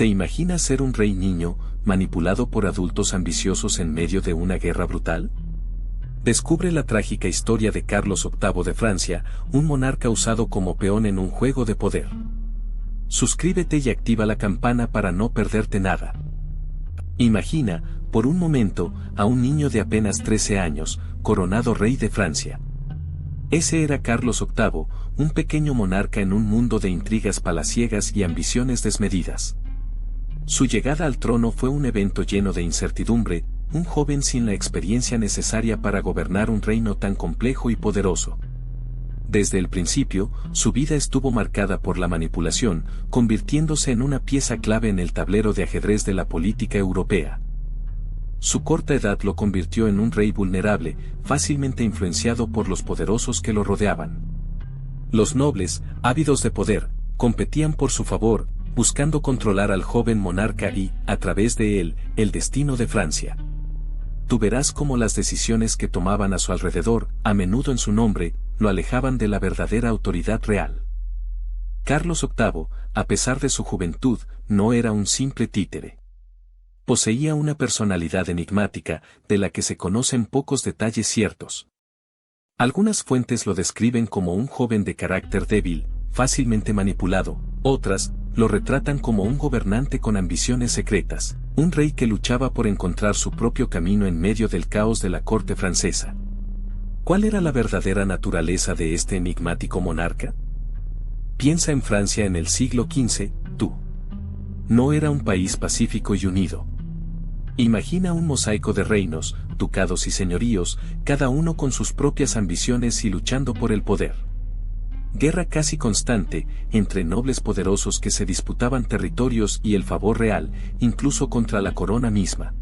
¿Te imaginas ser un rey niño, manipulado por adultos ambiciosos en medio de una guerra brutal? Descubre la trágica historia de Carlos VIII de Francia, un monarca usado como peón en un juego de poder. Suscríbete y activa la campana para no perderte nada. Imagina, por un momento, a un niño de apenas 13 años, coronado rey de Francia. Ese era Carlos VIII, un pequeño monarca en un mundo de intrigas palaciegas y ambiciones desmedidas. Su llegada al trono fue un evento lleno de incertidumbre, un joven sin la experiencia necesaria para gobernar un reino tan complejo y poderoso. Desde el principio, su vida estuvo marcada por la manipulación, convirtiéndose en una pieza clave en el tablero de ajedrez de la política europea. Su corta edad lo convirtió en un rey vulnerable, fácilmente influenciado por los poderosos que lo rodeaban. Los nobles, ávidos de poder, competían por su favor, buscando controlar al joven monarca y, a través de él, el destino de Francia. Tú verás cómo las decisiones que tomaban a su alrededor, a menudo en su nombre, lo alejaban de la verdadera autoridad real. Carlos VIII, a pesar de su juventud, no era un simple títere. Poseía una personalidad enigmática, de la que se conocen pocos detalles ciertos. Algunas fuentes lo describen como un joven de carácter débil, fácilmente manipulado, otras, lo retratan como un gobernante con ambiciones secretas, un rey que luchaba por encontrar su propio camino en medio del caos de la corte francesa. ¿Cuál era la verdadera naturaleza de este enigmático monarca? Piensa en Francia en el siglo XV, tú. No era un país pacífico y unido. Imagina un mosaico de reinos, ducados y señoríos, cada uno con sus propias ambiciones y luchando por el poder. Guerra casi constante, entre nobles poderosos que se disputaban territorios y el favor real, incluso contra la corona misma.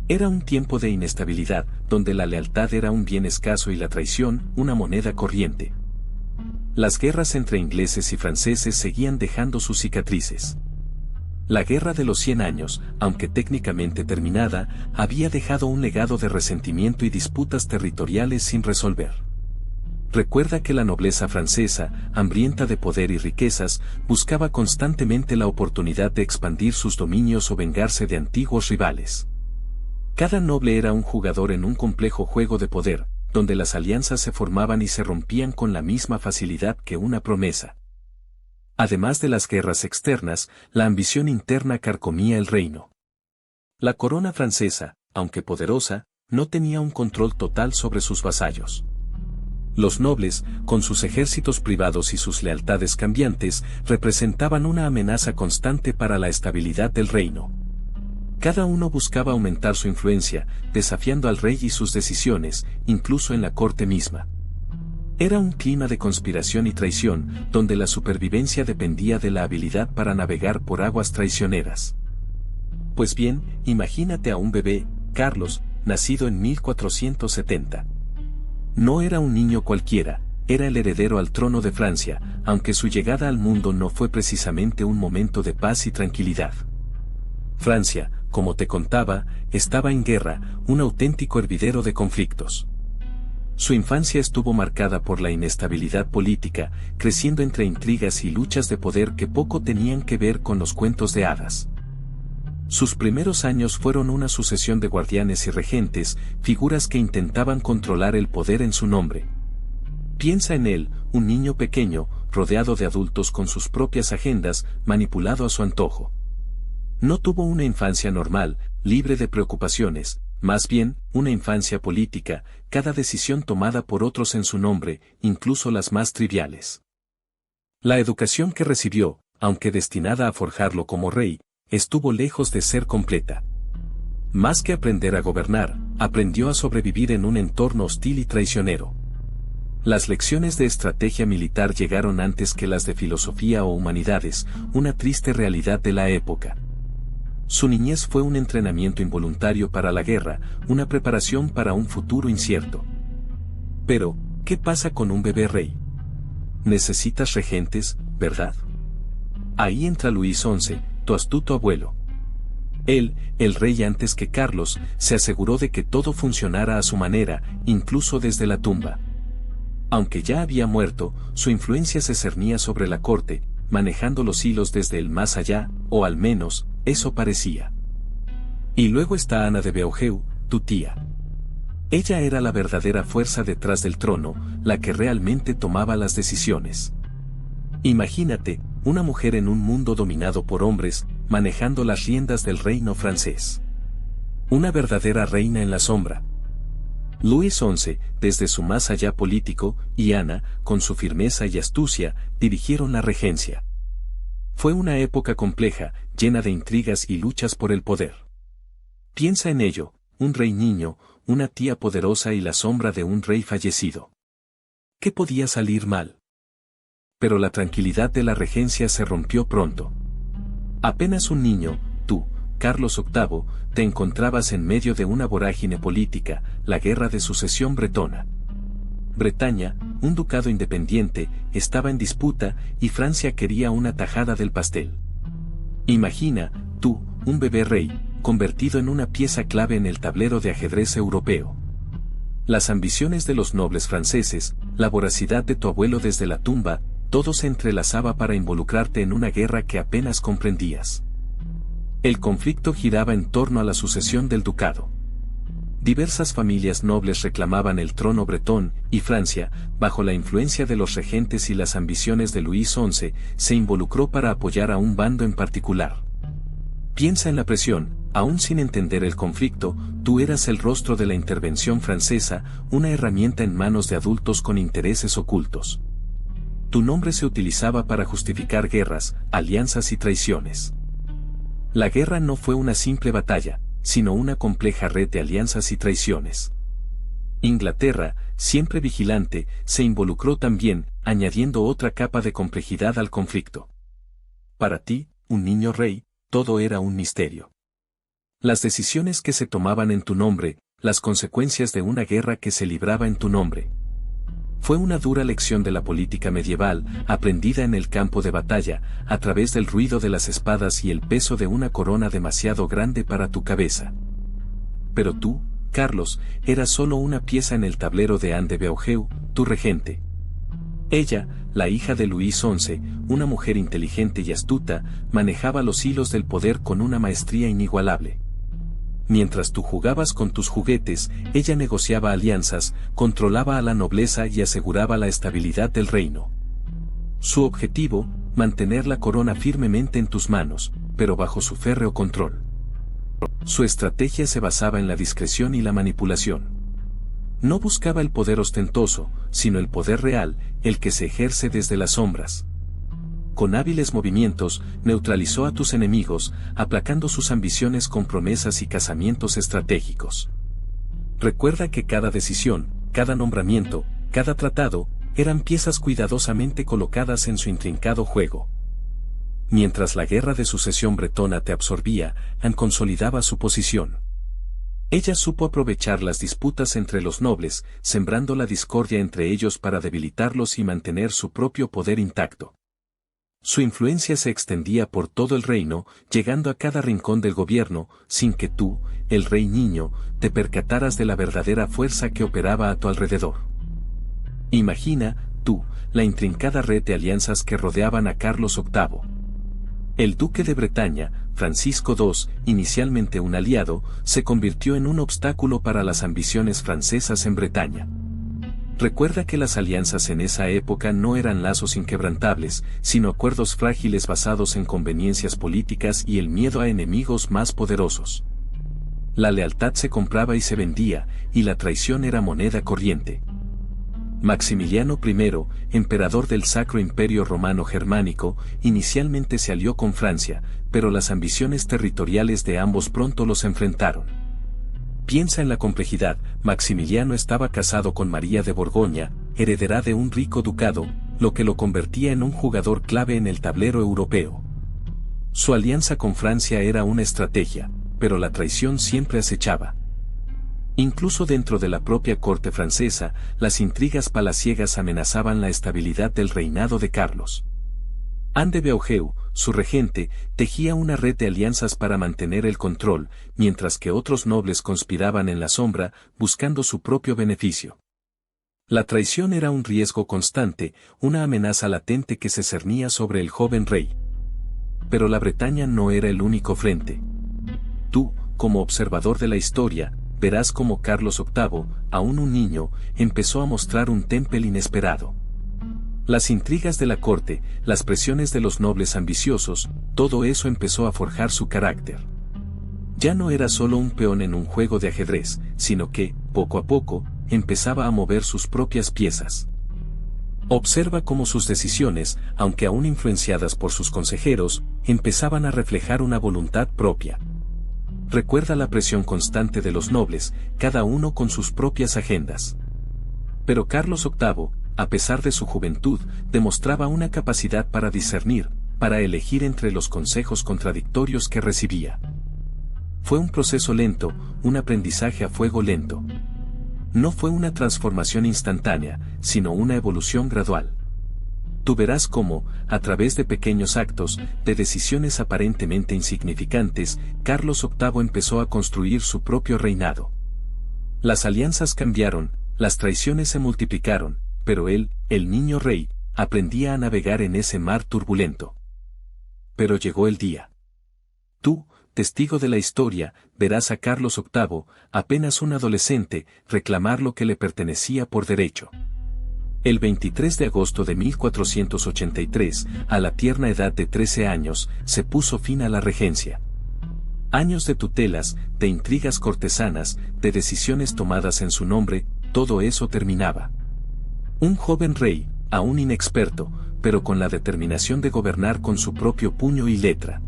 Era un tiempo de inestabilidad, donde la lealtad era un bien escaso y la traición, una moneda corriente. Las guerras entre ingleses y franceses seguían dejando sus cicatrices. La Guerra de los 100 años, aunque técnicamente terminada, había dejado un legado de resentimiento y disputas territoriales sin resolver. Recuerda que la nobleza francesa, hambrienta de poder y riquezas, buscaba constantemente la oportunidad de expandir sus dominios o vengarse de antiguos rivales. Cada noble era un jugador en un complejo juego de poder, donde las alianzas se formaban y se rompían con la misma facilidad que una promesa. Además de las guerras externas, la ambición interna carcomía el reino. La corona francesa, aunque poderosa, no tenía un control total sobre sus vasallos. Los nobles, con sus ejércitos privados y sus lealtades cambiantes, representaban una amenaza constante para la estabilidad del reino. Cada uno buscaba aumentar su influencia, desafiando al rey y sus decisiones, incluso en la corte misma. Era un clima de conspiración y traición, donde la supervivencia dependía de la habilidad para navegar por aguas traicioneras. Pues bien, imagínate a un bebé, Carlos, nacido en 1470. No era un niño cualquiera, era el heredero al trono de Francia, aunque su llegada al mundo no fue precisamente un momento de paz y tranquilidad. Francia, como te contaba, estaba en guerra, un auténtico hervidero de conflictos. Su infancia estuvo marcada por la inestabilidad política, creciendo entre intrigas y luchas de poder que poco tenían que ver con los cuentos de hadas. Sus primeros años fueron una sucesión de guardianes y regentes, figuras que intentaban controlar el poder en su nombre. Piensa en él, un niño pequeño, rodeado de adultos con sus propias agendas, manipulado a su antojo. No tuvo una infancia normal, libre de preocupaciones, más bien, una infancia política, cada decisión tomada por otros en su nombre, incluso las más triviales. La educación que recibió, aunque destinada a forjarlo como rey, estuvo lejos de ser completa. Más que aprender a gobernar, aprendió a sobrevivir en un entorno hostil y traicionero. Las lecciones de estrategia militar llegaron antes que las de filosofía o humanidades, una triste realidad de la época. Su niñez fue un entrenamiento involuntario para la guerra, una preparación para un futuro incierto. Pero, ¿qué pasa con un bebé rey? Necesitas regentes, ¿verdad? Ahí entra Luis XI, tu astuto abuelo. Él, el rey antes que Carlos, se aseguró de que todo funcionara a su manera, incluso desde la tumba. Aunque ya había muerto, su influencia se cernía sobre la corte, manejando los hilos desde el más allá, o al menos, eso parecía. Y luego está Ana de Beaujeu, tu tía. Ella era la verdadera fuerza detrás del trono, la que realmente tomaba las decisiones. Imagínate, una mujer en un mundo dominado por hombres, manejando las riendas del reino francés. Una verdadera reina en la sombra. Luis XI, desde su más allá político, y Ana, con su firmeza y astucia, dirigieron la regencia. Fue una época compleja, llena de intrigas y luchas por el poder. Piensa en ello, un rey niño, una tía poderosa y la sombra de un rey fallecido. ¿Qué podía salir mal? Pero la tranquilidad de la regencia se rompió pronto. Apenas un niño, tú, Carlos VIII, te encontrabas en medio de una vorágine política, la guerra de sucesión bretona. Bretaña, un ducado independiente, estaba en disputa y Francia quería una tajada del pastel. Imagina, tú, un bebé rey, convertido en una pieza clave en el tablero de ajedrez europeo. Las ambiciones de los nobles franceses, la voracidad de tu abuelo desde la tumba, todo se entrelazaba para involucrarte en una guerra que apenas comprendías. El conflicto giraba en torno a la sucesión del ducado. Diversas familias nobles reclamaban el trono bretón, y Francia, bajo la influencia de los regentes y las ambiciones de Luis XI, se involucró para apoyar a un bando en particular. Piensa en la presión, aún sin entender el conflicto, tú eras el rostro de la intervención francesa, una herramienta en manos de adultos con intereses ocultos. Tu nombre se utilizaba para justificar guerras, alianzas y traiciones. La guerra no fue una simple batalla, sino una compleja red de alianzas y traiciones. Inglaterra, siempre vigilante, se involucró también, añadiendo otra capa de complejidad al conflicto. Para ti, un niño rey, todo era un misterio. Las decisiones que se tomaban en tu nombre, las consecuencias de una guerra que se libraba en tu nombre. Fue una dura lección de la política medieval, aprendida en el campo de batalla, a través del ruido de las espadas y el peso de una corona demasiado grande para tu cabeza. Pero tú, Carlos, eras solo una pieza en el tablero de Anne de Beaujeu, tu regente. Ella, la hija de Luis XI, una mujer inteligente y astuta, manejaba los hilos del poder con una maestría inigualable. Mientras tú jugabas con tus juguetes, ella negociaba alianzas, controlaba a la nobleza y aseguraba la estabilidad del reino. Su objetivo, mantener la corona firmemente en tus manos, pero bajo su férreo control. Su estrategia se basaba en la discreción y la manipulación. No buscaba el poder ostentoso, sino el poder real, el que se ejerce desde las sombras. Con hábiles movimientos, neutralizó a tus enemigos, aplacando sus ambiciones con promesas y casamientos estratégicos. Recuerda que cada decisión, cada nombramiento, cada tratado, eran piezas cuidadosamente colocadas en su intrincado juego. Mientras la guerra de sucesión bretona te absorbía, Anne consolidaba su posición. Ella supo aprovechar las disputas entre los nobles, sembrando la discordia entre ellos para debilitarlos y mantener su propio poder intacto. Su influencia se extendía por todo el reino, llegando a cada rincón del gobierno, sin que tú, el rey niño, te percataras de la verdadera fuerza que operaba a tu alrededor. Imagina, tú, la intrincada red de alianzas que rodeaban a Carlos VIII. El duque de Bretaña, Francisco II, inicialmente un aliado, se convirtió en un obstáculo para las ambiciones francesas en Bretaña. Recuerda que las alianzas en esa época no eran lazos inquebrantables, sino acuerdos frágiles basados en conveniencias políticas y el miedo a enemigos más poderosos. La lealtad se compraba y se vendía, y la traición era moneda corriente. Maximiliano I, emperador del Sacro Imperio Romano Germánico, inicialmente se alió con Francia, pero las ambiciones territoriales de ambos pronto los enfrentaron. Piensa en la complejidad. Maximiliano estaba casado con María de Borgoña, heredera de un rico ducado, lo que lo convertía en un jugador clave en el tablero europeo. Su alianza con Francia era una estrategia, pero la traición siempre acechaba. Incluso dentro de la propia corte francesa, las intrigas palaciegas amenazaban la estabilidad del reinado de Carlos. Anne de Beaujeu, su regente, tejía una red de alianzas para mantener el control, mientras que otros nobles conspiraban en la sombra, buscando su propio beneficio. La traición era un riesgo constante, una amenaza latente que se cernía sobre el joven rey. Pero la Bretaña no era el único frente. Tú, como observador de la historia, verás cómo Carlos VIII, aún un niño, empezó a mostrar un temple inesperado. Las intrigas de la corte, las presiones de los nobles ambiciosos, todo eso empezó a forjar su carácter. Ya no era solo un peón en un juego de ajedrez, sino que, poco a poco, empezaba a mover sus propias piezas. Observa cómo sus decisiones, aunque aún influenciadas por sus consejeros, empezaban a reflejar una voluntad propia. Recuerda la presión constante de los nobles, cada uno con sus propias agendas. Pero Carlos VIII, a pesar de su juventud, demostraba una capacidad para discernir, para elegir entre los consejos contradictorios que recibía. Fue un proceso lento, un aprendizaje a fuego lento. No fue una transformación instantánea, sino una evolución gradual. Tú verás cómo, a través de pequeños actos, de decisiones aparentemente insignificantes, Carlos VIII empezó a construir su propio reinado. Las alianzas cambiaron, las traiciones se multiplicaron, pero él, el niño rey, aprendía a navegar en ese mar turbulento. Pero llegó el día. Tú, testigo de la historia, verás a Carlos VIII, apenas un adolescente, reclamar lo que le pertenecía por derecho. El 23 de agosto de 1483, a la tierna edad de 13 años, se puso fin a la regencia. Años de tutelas, de intrigas cortesanas, de decisiones tomadas en su nombre, todo eso terminaba. Un joven rey, aún inexperto, pero con la determinación de gobernar con su propio puño y letra.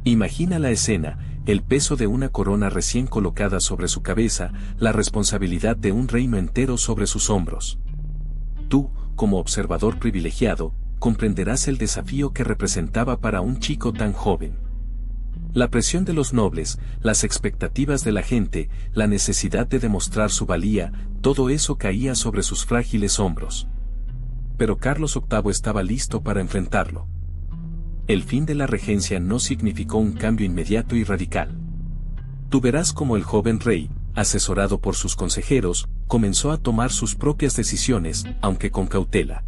Imagina la escena, el peso de una corona recién colocada sobre su cabeza, la responsabilidad de un reino entero sobre sus hombros. Tú, como observador privilegiado, comprenderás el desafío que representaba para un chico tan joven. La presión de los nobles, las expectativas de la gente, la necesidad de demostrar su valía, todo eso caía sobre sus frágiles hombros. Pero Carlos VIII estaba listo para enfrentarlo. El fin de la regencia no significó un cambio inmediato y radical. Tú verás cómo el joven rey, asesorado por sus consejeros, comenzó a tomar sus propias decisiones, aunque con cautela.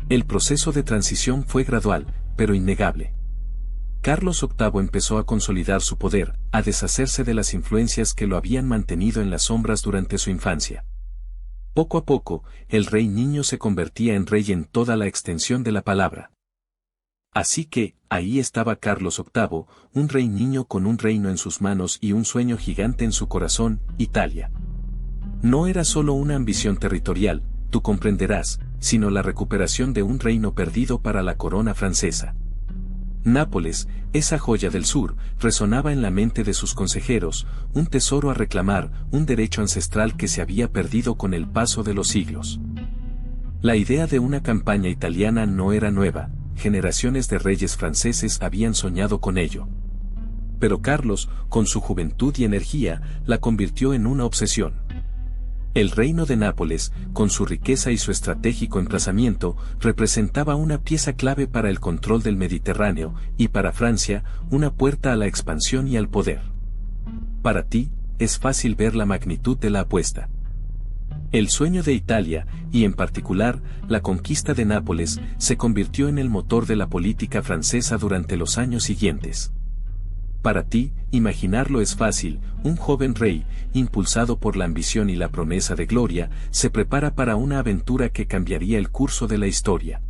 El proceso de transición fue gradual, pero innegable. Carlos VIII empezó a consolidar su poder, a deshacerse de las influencias que lo habían mantenido en las sombras durante su infancia. Poco a poco, el rey niño se convertía en rey en toda la extensión de la palabra. Así que, ahí estaba Carlos VIII, un rey niño con un reino en sus manos y un sueño gigante en su corazón, Italia. No era solo una ambición territorial, tú comprenderás, sino la recuperación de un reino perdido para la corona francesa. Nápoles, esa joya del sur, resonaba en la mente de sus consejeros, un tesoro a reclamar, un derecho ancestral que se había perdido con el paso de los siglos. La idea de una campaña italiana no era nueva, generaciones de reyes franceses habían soñado con ello. Pero Carlos, con su juventud y energía, la convirtió en una obsesión. El reino de Nápoles, con su riqueza y su estratégico emplazamiento, representaba una pieza clave para el control del Mediterráneo, y para Francia, una puerta a la expansión y al poder. Para ti, es fácil ver la magnitud de la apuesta. El sueño de Italia, y en particular, la conquista de Nápoles, se convirtió en el motor de la política francesa durante los años siguientes. Para ti, imaginarlo es fácil, un joven rey, impulsado por la ambición y la promesa de gloria, se prepara para una aventura que cambiaría el curso de la historia.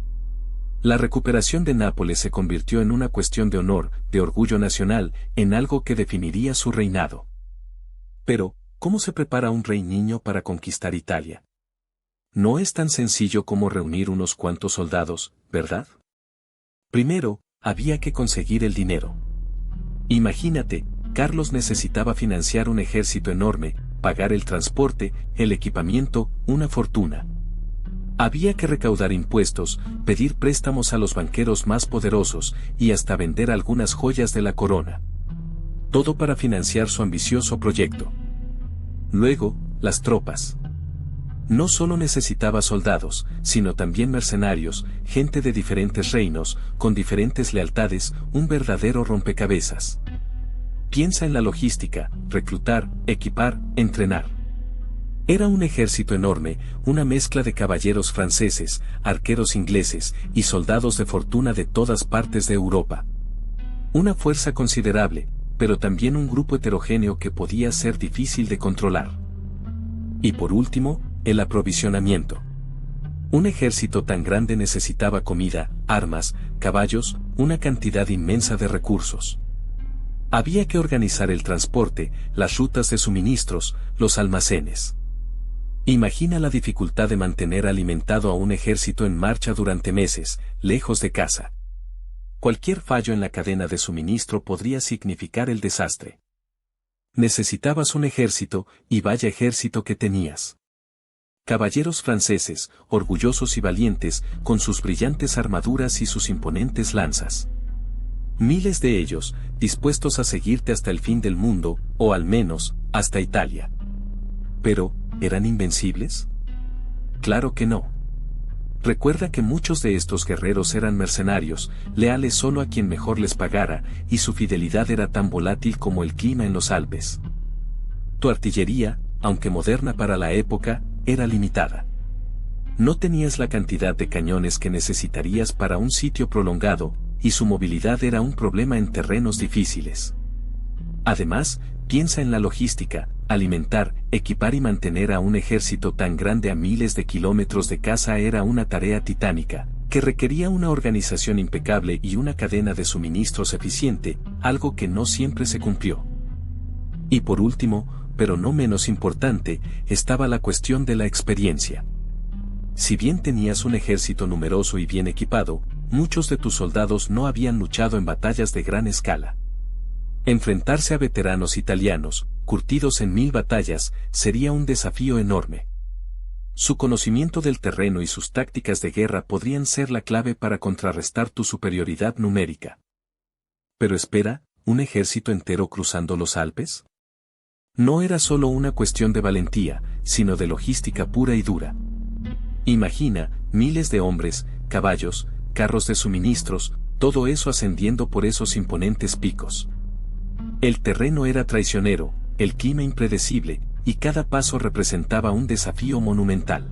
La recuperación de Nápoles se convirtió en una cuestión de honor, de orgullo nacional, en algo que definiría su reinado. Pero, ¿cómo se prepara un rey niño para conquistar Italia? No es tan sencillo como reunir unos cuantos soldados, ¿verdad? Primero, había que conseguir el dinero. Imagínate, Carlos necesitaba financiar un ejército enorme, pagar el transporte, el equipamiento, una fortuna. Había que recaudar impuestos, pedir préstamos a los banqueros más poderosos, y hasta vender algunas joyas de la corona. Todo para financiar su ambicioso proyecto. Luego, las tropas. No solo necesitaba soldados, sino también mercenarios, gente de diferentes reinos, con diferentes lealtades, un verdadero rompecabezas. Piensa en la logística, reclutar, equipar, entrenar. Era un ejército enorme, una mezcla de caballeros franceses, arqueros ingleses y soldados de fortuna de todas partes de Europa. Una fuerza considerable, pero también un grupo heterogéneo que podía ser difícil de controlar. Y por último, el aprovisionamiento. Un ejército tan grande necesitaba comida, armas, caballos, una cantidad inmensa de recursos. Había que organizar el transporte, las rutas de suministros, los almacenes. Imagina la dificultad de mantener alimentado a un ejército en marcha durante meses, lejos de casa. Cualquier fallo en la cadena de suministro podría significar el desastre. Necesitabas un ejército, y vaya ejército que tenías. Caballeros franceses, orgullosos y valientes, con sus brillantes armaduras y sus imponentes lanzas. Miles de ellos, dispuestos a seguirte hasta el fin del mundo, o al menos, hasta Italia. Pero, ¿eran invencibles? Claro que no. Recuerda que muchos de estos guerreros eran mercenarios, leales solo a quien mejor les pagara, y su fidelidad era tan volátil como el clima en los Alpes. Tu artillería, aunque moderna para la época, era limitada. No tenías la cantidad de cañones que necesitarías para un sitio prolongado, y su movilidad era un problema en terrenos difíciles. Además, piensa en la logística, alimentar, equipar y mantener a un ejército tan grande a miles de kilómetros de casa era una tarea titánica, que requería una organización impecable y una cadena de suministros eficiente, algo que no siempre se cumplió. Y por último, pero no menos importante, estaba la cuestión de la experiencia. Si bien tenías un ejército numeroso y bien equipado, muchos de tus soldados no habían luchado en batallas de gran escala. Enfrentarse a veteranos italianos, curtidos en 1000 batallas, sería un desafío enorme. Su conocimiento del terreno y sus tácticas de guerra podrían ser la clave para contrarrestar tu superioridad numérica. Pero espera, ¿un ejército entero cruzando los Alpes? No era solo una cuestión de valentía, sino de logística pura y dura. Imagina, miles de hombres, caballos, carros de suministros, todo eso ascendiendo por esos imponentes picos. El terreno era traicionero, el clima impredecible, y cada paso representaba un desafío monumental.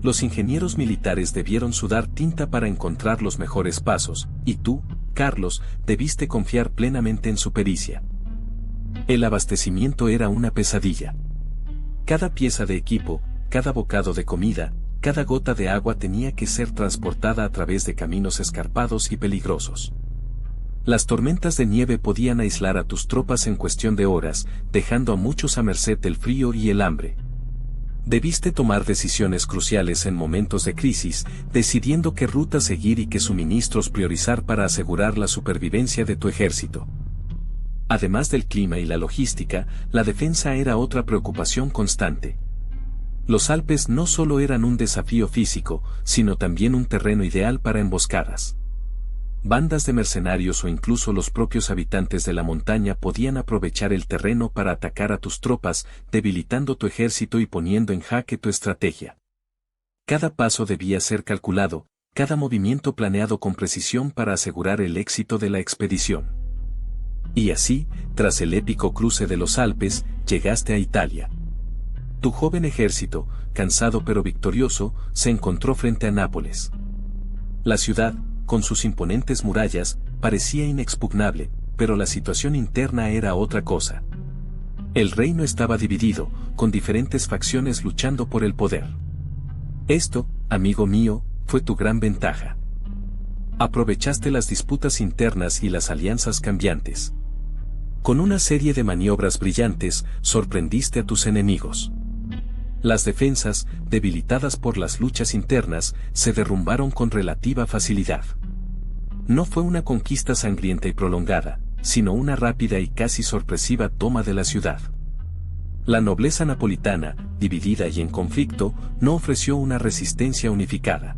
Los ingenieros militares debieron sudar tinta para encontrar los mejores pasos, y tú, Carlos, debiste confiar plenamente en su pericia. El abastecimiento era una pesadilla. Cada pieza de equipo, cada bocado de comida, cada gota de agua tenía que ser transportada a través de caminos escarpados y peligrosos. Las tormentas de nieve podían aislar a tus tropas en cuestión de horas, dejando a muchos a merced del frío y el hambre. Debiste tomar decisiones cruciales en momentos de crisis, decidiendo qué ruta seguir y qué suministros priorizar para asegurar la supervivencia de tu ejército. Además del clima y la logística, la defensa era otra preocupación constante. Los Alpes no solo eran un desafío físico, sino también un terreno ideal para emboscadas. Bandas de mercenarios o incluso los propios habitantes de la montaña podían aprovechar el terreno para atacar a tus tropas, debilitando tu ejército y poniendo en jaque tu estrategia. Cada paso debía ser calculado, cada movimiento planeado con precisión para asegurar el éxito de la expedición. Y así, tras el épico cruce de los Alpes, llegaste a Italia. Tu joven ejército, cansado pero victorioso, se encontró frente a Nápoles. La ciudad, con sus imponentes murallas, parecía inexpugnable, pero la situación interna era otra cosa. El reino estaba dividido, con diferentes facciones luchando por el poder. Esto, amigo mío, fue tu gran ventaja. Aprovechaste las disputas internas y las alianzas cambiantes. Con una serie de maniobras brillantes, sorprendiste a tus enemigos. Las defensas, debilitadas por las luchas internas, se derrumbaron con relativa facilidad. No fue una conquista sangrienta y prolongada, sino una rápida y casi sorpresiva toma de la ciudad. La nobleza napolitana, dividida y en conflicto, no ofreció una resistencia unificada.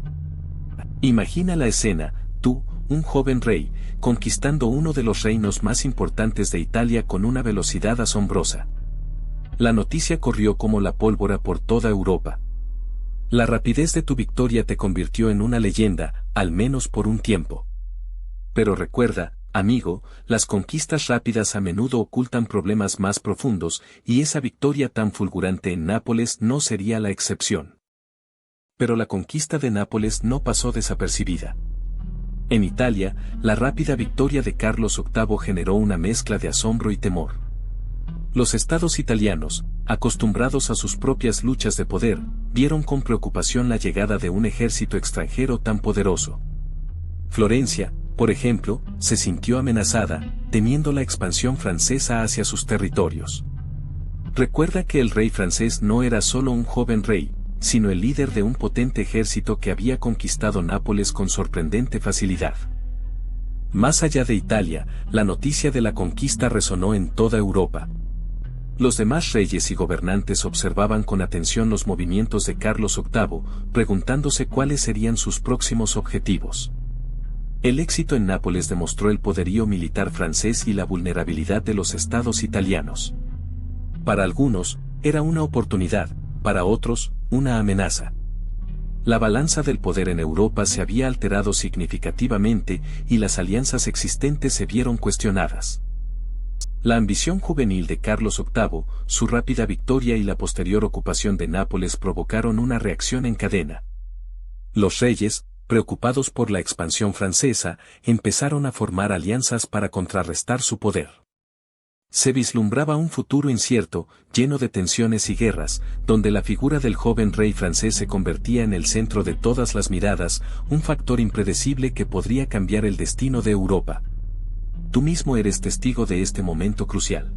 Imagina la escena, tú, un joven rey, conquistando uno de los reinos más importantes de Italia con una velocidad asombrosa. La noticia corrió como la pólvora por toda Europa. La rapidez de tu victoria te convirtió en una leyenda, al menos por un tiempo. Pero recuerda, amigo, las conquistas rápidas a menudo ocultan problemas más profundos, y esa victoria tan fulgurante en Nápoles no sería la excepción. Pero la conquista de Nápoles no pasó desapercibida. En Italia, la rápida victoria de Carlos VIII generó una mezcla de asombro y temor. Los estados italianos, acostumbrados a sus propias luchas de poder, vieron con preocupación la llegada de un ejército extranjero tan poderoso. Florencia, por ejemplo, se sintió amenazada, temiendo la expansión francesa hacia sus territorios. Recuerda que el rey francés no era solo un joven rey, sino el líder de un potente ejército que había conquistado Nápoles con sorprendente facilidad. Más allá de Italia, la noticia de la conquista resonó en toda Europa. Los demás reyes y gobernantes observaban con atención los movimientos de Carlos VIII, preguntándose cuáles serían sus próximos objetivos. El éxito en Nápoles demostró el poderío militar francés y la vulnerabilidad de los estados italianos. Para algunos, era una oportunidad, para otros, una amenaza. La balanza del poder en Europa se había alterado significativamente y las alianzas existentes se vieron cuestionadas. La ambición juvenil de Carlos VIII, su rápida victoria y la posterior ocupación de Nápoles provocaron una reacción en cadena. Los reyes, preocupados por la expansión francesa, empezaron a formar alianzas para contrarrestar su poder. Se vislumbraba un futuro incierto, lleno de tensiones y guerras, donde la figura del joven rey francés se convertía en el centro de todas las miradas, un factor impredecible que podría cambiar el destino de Europa. Tú mismo eres testigo de este momento crucial.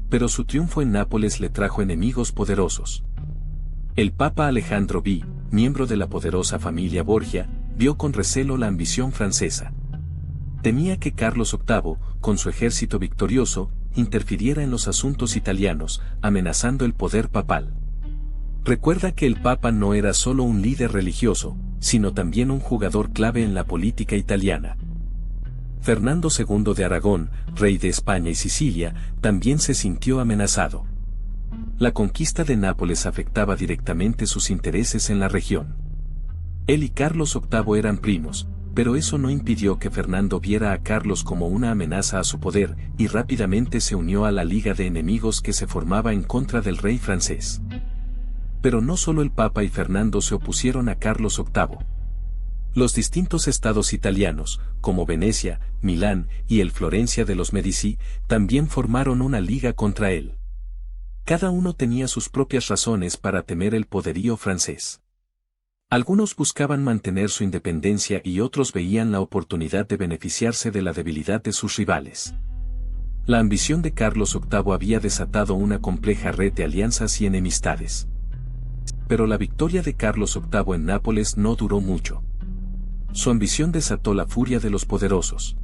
Pero su triunfo en Nápoles le trajo enemigos poderosos. El Papa Alejandro V, miembro de la poderosa familia Borgia, vio con recelo la ambición francesa. Temía que Carlos VIII, con su ejército victorioso, interfiriera en los asuntos italianos, amenazando el poder papal. Recuerda que el Papa no era solo un líder religioso, sino también un jugador clave en la política italiana. Fernando II de Aragón, rey de España y Sicilia, también se sintió amenazado. La conquista de Nápoles afectaba directamente sus intereses en la región. Él y Carlos VIII eran primos, pero eso no impidió que Fernando viera a Carlos como una amenaza a su poder, y rápidamente se unió a la liga de enemigos que se formaba en contra del rey francés. Pero no solo el Papa y Fernando se opusieron a Carlos VIII. Los distintos estados italianos, como Venecia, Milán y el Florencia de los Medici, también formaron una liga contra él. Cada uno tenía sus propias razones para temer el poderío francés. Algunos buscaban mantener su independencia y otros veían la oportunidad de beneficiarse de la debilidad de sus rivales. La ambición de Carlos VIII había desatado una compleja red de alianzas y enemistades. Pero la victoria de Carlos VIII en Nápoles no duró mucho. Su ambición desató la furia de los poderosos.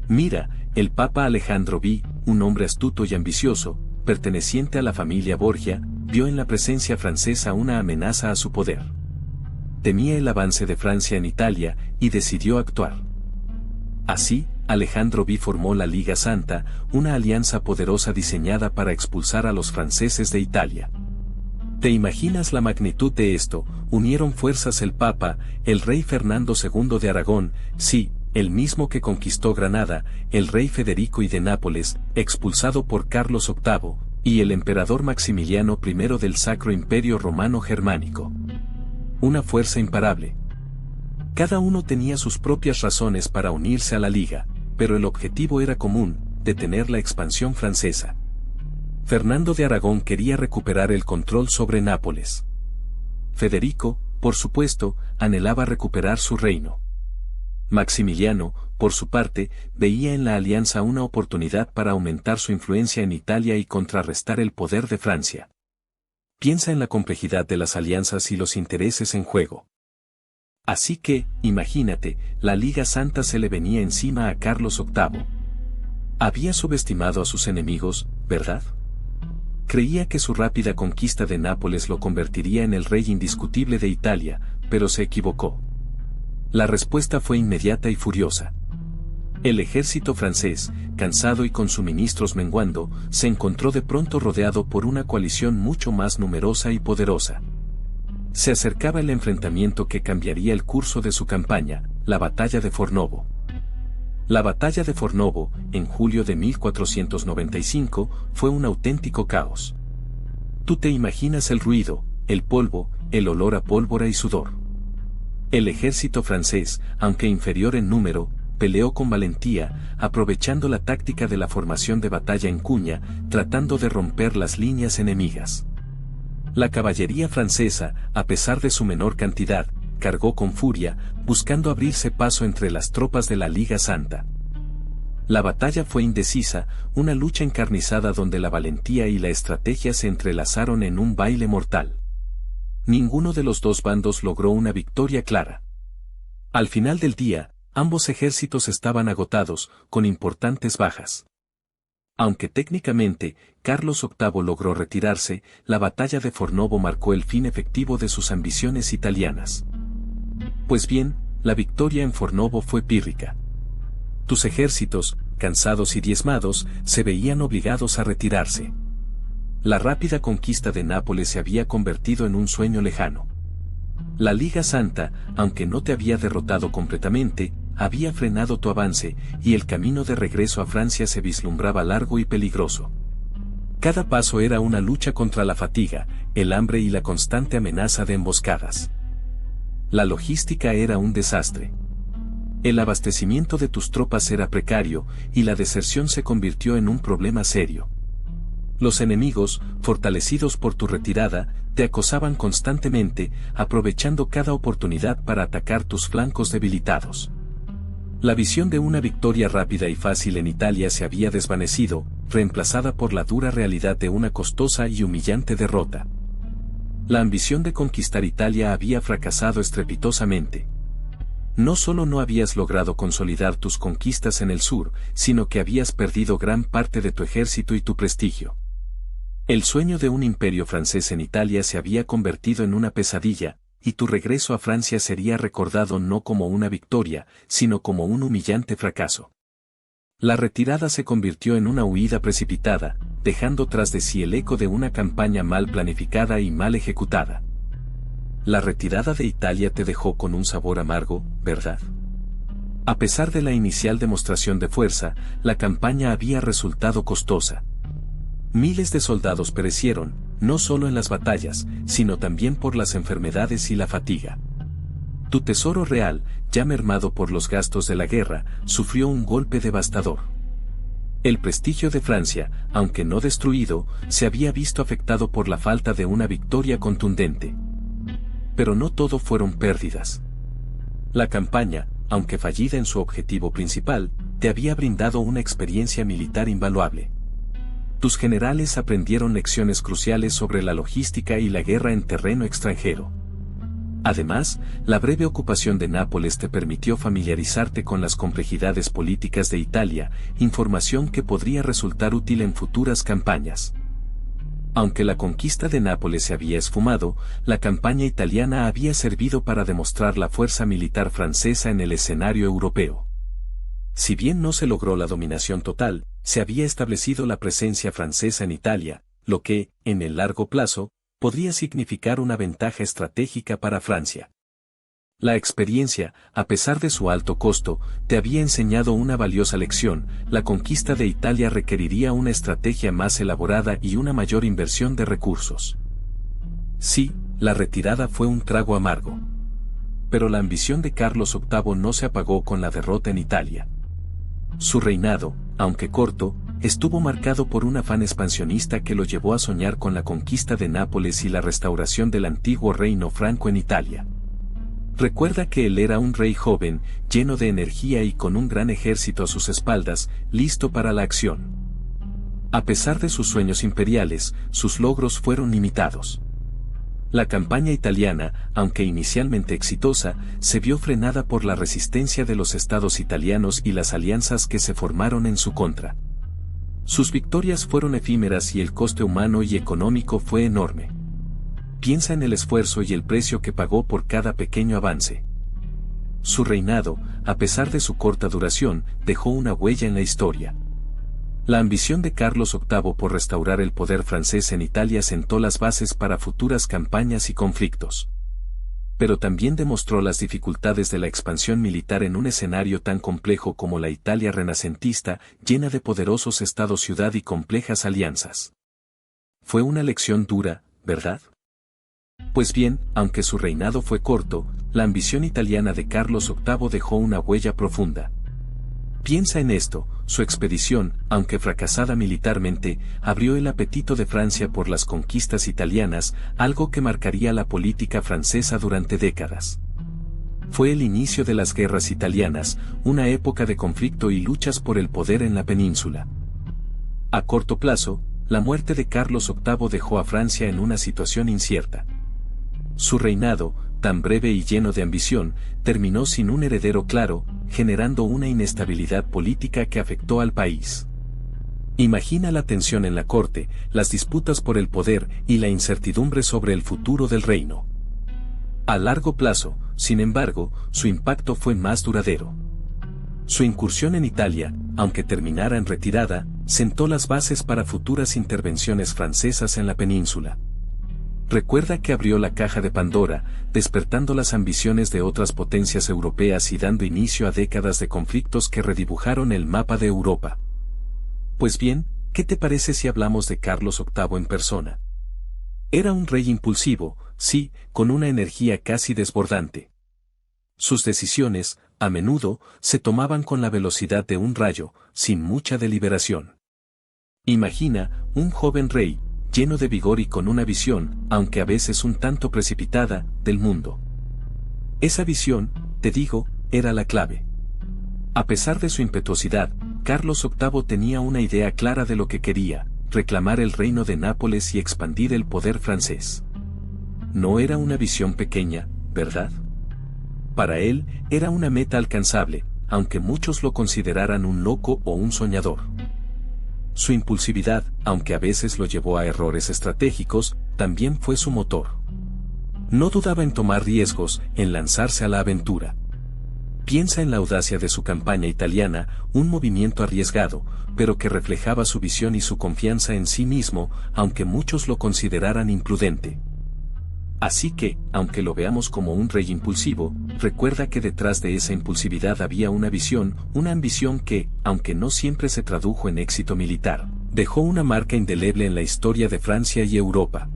Mira, el Papa Alejandro V, un hombre astuto y ambicioso, perteneciente a la familia Borgia, vio en la presencia francesa una amenaza a su poder. Temía el avance de Francia en Italia y decidió actuar. Así, Alejandro V formó la Liga Santa, una alianza poderosa diseñada para expulsar a los franceses de Italia. ¿Te imaginas la magnitud de esto? Unieron fuerzas el Papa, el rey Fernando II de Aragón, sí, el mismo que conquistó Granada, el rey Federico I de Nápoles, expulsado por Carlos VIII, y el emperador Maximiliano I del Sacro Imperio Romano Germánico. Una fuerza imparable. Cada uno tenía sus propias razones para unirse a la liga, pero el objetivo era común: detener la expansión francesa. Fernando de Aragón quería recuperar el control sobre Nápoles. Federico, por supuesto, anhelaba recuperar su reino. Maximiliano, por su parte, veía en la alianza una oportunidad para aumentar su influencia en Italia y contrarrestar el poder de Francia. Piensa en la complejidad de las alianzas y los intereses en juego. Así que, imagínate, la Liga Santa se le venía encima a Carlos VIII. Había subestimado a sus enemigos, ¿verdad? Creía que su rápida conquista de Nápoles lo convertiría en el rey indiscutible de Italia, pero se equivocó. La respuesta fue inmediata y furiosa. El ejército francés, cansado y con suministros menguando, se encontró de pronto rodeado por una coalición mucho más numerosa y poderosa. Se acercaba el enfrentamiento que cambiaría el curso de su campaña, la batalla de Fornovo. La batalla de Fornovo, en julio de 1495, fue un auténtico caos. Tú te imaginas el ruido, el polvo, el olor a pólvora y sudor. El ejército francés, aunque inferior en número, peleó con valentía, aprovechando la táctica de la formación de batalla en cuña, tratando de romper las líneas enemigas. La caballería francesa, a pesar de su menor cantidad, cargó con furia, buscando abrirse paso entre las tropas de la Liga Santa. La batalla fue indecisa, una lucha encarnizada donde la valentía y la estrategia se entrelazaron en un baile mortal. Ninguno de los dos bandos logró una victoria clara. Al final del día, ambos ejércitos estaban agotados, con importantes bajas. Aunque técnicamente, Carlos VIII logró retirarse, la batalla de Fornovo marcó el fin efectivo de sus ambiciones italianas. Pues bien, la victoria en Fornovo fue pírrica. Tus ejércitos, cansados y diezmados, se veían obligados a retirarse. La rápida conquista de Nápoles se había convertido en un sueño lejano. La Liga Santa, aunque no te había derrotado completamente, había frenado tu avance, y el camino de regreso a Francia se vislumbraba largo y peligroso. Cada paso era una lucha contra la fatiga, el hambre y la constante amenaza de emboscadas. La logística era un desastre. El abastecimiento de tus tropas era precario, y la deserción se convirtió en un problema serio. Los enemigos, fortalecidos por tu retirada, te acosaban constantemente, aprovechando cada oportunidad para atacar tus flancos debilitados. La visión de una victoria rápida y fácil en Italia se había desvanecido, reemplazada por la dura realidad de una costosa y humillante derrota. La ambición de conquistar Italia había fracasado estrepitosamente. No solo no habías logrado consolidar tus conquistas en el sur, sino que habías perdido gran parte de tu ejército y tu prestigio. El sueño de un imperio francés en Italia se había convertido en una pesadilla, y tu regreso a Francia sería recordado no como una victoria, sino como un humillante fracaso. La retirada se convirtió en una huida precipitada, dejando tras de sí el eco de una campaña mal planificada y mal ejecutada. La retirada de Italia te dejó con un sabor amargo, ¿verdad? A pesar de la inicial demostración de fuerza, la campaña había resultado costosa. Miles de soldados perecieron, no solo en las batallas, sino también por las enfermedades y la fatiga. Tu tesoro real, ya mermado por los gastos de la guerra, sufrió un golpe devastador. El prestigio de Francia, aunque no destruido, se había visto afectado por la falta de una victoria contundente. Pero no todo fueron pérdidas. La campaña, aunque fallida en su objetivo principal, te había brindado una experiencia militar invaluable. Tus generales aprendieron lecciones cruciales sobre la logística y la guerra en terreno extranjero. Además, la breve ocupación de Nápoles te permitió familiarizarte con las complejidades políticas de Italia, información que podría resultar útil en futuras campañas. Aunque la conquista de Nápoles se había esfumado, la campaña italiana había servido para demostrar la fuerza militar francesa en el escenario europeo. Si bien no se logró la dominación total, se había establecido la presencia francesa en Italia, lo que, en el largo plazo, podría significar una ventaja estratégica para Francia. La experiencia, a pesar de su alto costo, te había enseñado una valiosa lección: la conquista de Italia requeriría una estrategia más elaborada y una mayor inversión de recursos. Sí, la retirada fue un trago amargo. Pero la ambición de Carlos VIII no se apagó con la derrota en Italia. Su reinado, aunque corto, estuvo marcado por un afán expansionista que lo llevó a soñar con la conquista de Nápoles y la restauración del antiguo reino franco en Italia. Recuerda que él era un rey joven, lleno de energía y con un gran ejército a sus espaldas, listo para la acción. A pesar de sus sueños imperiales, sus logros fueron limitados. La campaña italiana, aunque inicialmente exitosa, se vio frenada por la resistencia de los estados italianos y las alianzas que se formaron en su contra. Sus victorias fueron efímeras y el coste humano y económico fue enorme. Piensa en el esfuerzo y el precio que pagó por cada pequeño avance. Su reinado, a pesar de su corta duración, dejó una huella en la historia. La ambición de Carlos VIII por restaurar el poder francés en Italia sentó las bases para futuras campañas y conflictos. pero también demostró las dificultades de la expansión militar en un escenario tan complejo como la Italia renacentista, llena de poderosos estados-ciudad y complejas alianzas. Fue una lección dura, ¿verdad? Pues bien, aunque su reinado fue corto, la ambición italiana de Carlos VIII dejó una huella profunda. Piensa en esto, su expedición, aunque fracasada militarmente, abrió el apetito de Francia por las conquistas italianas, algo que marcaría la política francesa durante décadas. Fue el inicio de las guerras italianas, una época de conflicto y luchas por el poder en la península. A corto plazo, la muerte de Carlos VIII dejó a Francia en una situación incierta. Su reinado, tan breve y lleno de ambición, terminó sin un heredero claro, generando una inestabilidad política que afectó al país. Imagina la tensión en la corte, las disputas por el poder y la incertidumbre sobre el futuro del reino. A largo plazo, sin embargo, su impacto fue más duradero. Su incursión en Italia, aunque terminara en retirada, sentó las bases para futuras intervenciones francesas en la península. Recuerda que abrió la caja de Pandora, despertando las ambiciones de otras potencias europeas y dando inicio a décadas de conflictos que redibujaron el mapa de Europa. Pues bien, ¿qué te parece si hablamos de Carlos VIII en persona? Era un rey impulsivo, sí, con una energía casi desbordante. Sus decisiones, a menudo, se tomaban con la velocidad de un rayo, sin mucha deliberación. Imagina, un joven rey, lleno de vigor y con una visión, aunque a veces un tanto precipitada, del mundo. Esa visión, te digo, era la clave. A pesar de su impetuosidad, Carlos VIII tenía una idea clara de lo que quería: reclamar el reino de Nápoles y expandir el poder francés. No era una visión pequeña, ¿verdad? Para él, era una meta alcanzable, aunque muchos lo consideraran un loco o un soñador. Su impulsividad, aunque a veces lo llevó a errores estratégicos, también fue su motor. No dudaba en tomar riesgos, en lanzarse a la aventura. Piensa en la audacia de su campaña italiana, un movimiento arriesgado, pero que reflejaba su visión y su confianza en sí mismo, aunque muchos lo consideraran imprudente. Así que, aunque lo veamos como un rey impulsivo, recuerda que detrás de esa impulsividad había una visión, una ambición que, aunque no siempre se tradujo en éxito militar, dejó una marca indeleble en la historia de Francia y Europa.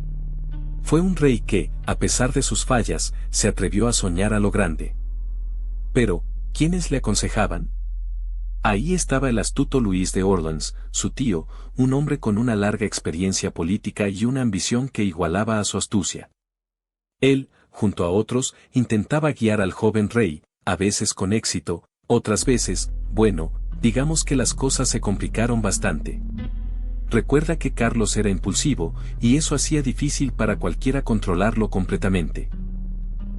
Fue un rey que, a pesar de sus fallas, se atrevió a soñar a lo grande. Pero, ¿quiénes le aconsejaban? Ahí estaba el astuto Luis de Orleans, su tío, un hombre con una larga experiencia política y una ambición que igualaba a su astucia. Él, junto a otros, intentaba guiar al joven rey, a veces con éxito, otras veces, bueno, digamos que las cosas se complicaron bastante. Recuerda que Carlos era impulsivo, y eso hacía difícil para cualquiera controlarlo completamente.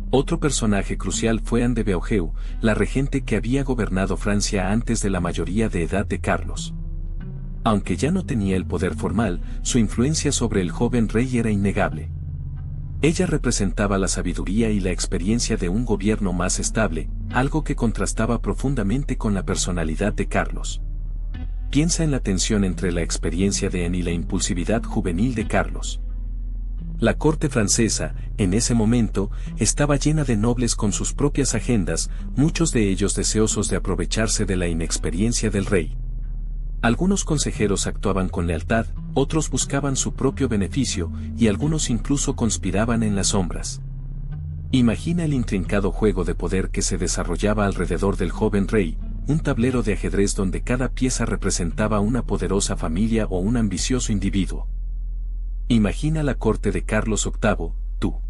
Otro personaje crucial fue Anne de Beaujeu, la regente que había gobernado Francia antes de la mayoría de edad de Carlos. Aunque ya no tenía el poder formal, su influencia sobre el joven rey era innegable. Ella representaba la sabiduría y la experiencia de un gobierno más estable, algo que contrastaba profundamente con la personalidad de Carlos. Piensa en la tensión entre la experiencia de Anne y la impulsividad juvenil de Carlos. La corte francesa, en ese momento, estaba llena de nobles con sus propias agendas, muchos de ellos deseosos de aprovecharse de la inexperiencia del rey. Algunos consejeros actuaban con lealtad, otros buscaban su propio beneficio, y algunos incluso conspiraban en las sombras. Imagina el intrincado juego de poder que se desarrollaba alrededor del joven rey, un tablero de ajedrez donde cada pieza representaba una poderosa familia o un ambicioso individuo. Imagina la corte de Carlos VIII, tú.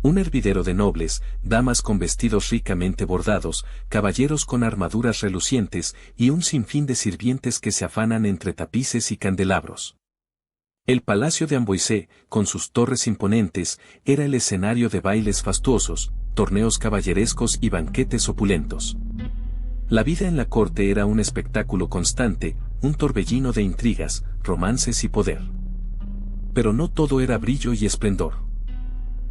Un hervidero de nobles, damas con vestidos ricamente bordados, caballeros con armaduras relucientes y un sinfín de sirvientes que se afanan entre tapices y candelabros. El palacio de Amboise, con sus torres imponentes, era el escenario de bailes fastuosos, torneos caballerescos y banquetes opulentos. La vida en la corte era un espectáculo constante, un torbellino de intrigas, romances y poder. Pero no todo era brillo y esplendor.